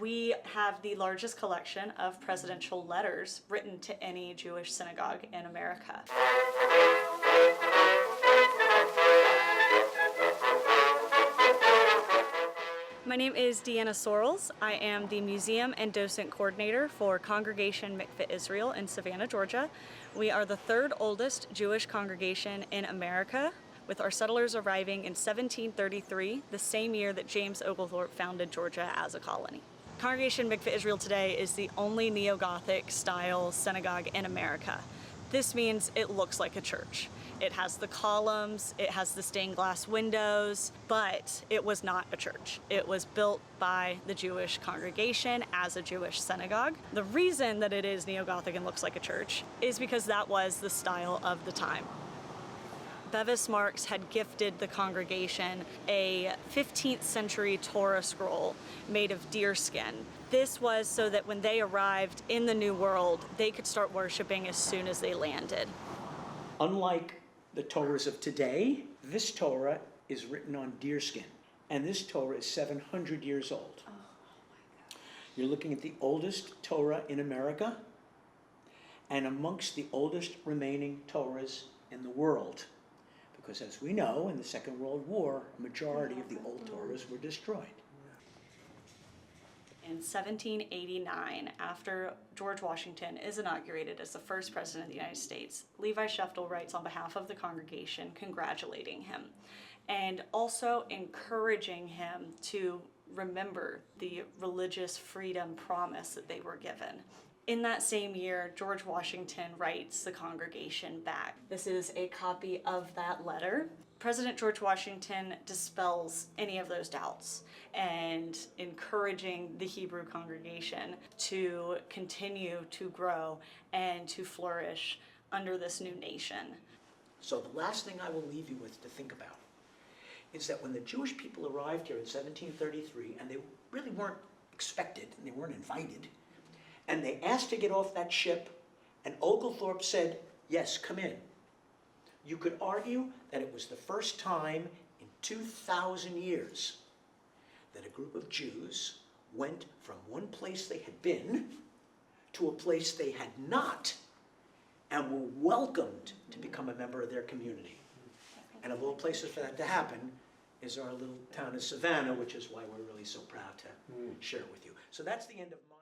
We have the largest collection of presidential letters written to any Jewish synagogue in America. My name is Deanna Sorrells. I am the Museum and Docent Coordinator for Congregation Mickve Israel in Savannah, Georgia. We are the third oldest Jewish congregation in America, with our settlers arriving in 1733, the same year that James Oglethorpe founded Georgia as a colony. Congregation Mickve Israel today is the only neo-Gothic style synagogue in America. This means it looks like a church. It has the columns, it has the stained glass windows, but it was not a church. It was built by the Jewish congregation as a Jewish synagogue. The reason that it is neo-Gothic and looks like a church is because that was the style of the time. Bevis Marks had gifted the congregation a 15th century Torah scroll made of deerskin. This was so that when they arrived in the New World, they could start worshiping as soon as they landed. Unlike the Torahs of today, this Torah is written on deerskin, and this Torah is 700 years old. Oh my gosh. You're looking at the oldest Torah in America, and amongst the oldest remaining Torahs in the world. Because as we know, in the Second World War, a majority of the old Torahs were destroyed. In 1789, after George Washington is inaugurated as the first president of the United States, Levi Sheftel writes on behalf of the congregation congratulating him and also encouraging him to remember the religious freedom promise that they were given. In that same year, George Washington writes the congregation back. This is a copy of that letter. President George Washington dispels any of those doubts and encouraging the Hebrew congregation to continue to grow and to flourish under this new nation. So the last thing I will leave you with to think about is that when the Jewish people arrived here in 1733, and they really weren't expected and they weren't invited, and they asked to get off that ship, and Oglethorpe said, yes, come in. You could argue that it was the first time in 2,000 years that a group of Jews went from one place they had been to a place they had not, and were welcomed to become a member of their community. And of all places for that to happen is our little town of Savannah, which is why we're really so proud to share it with you. So that's the end of my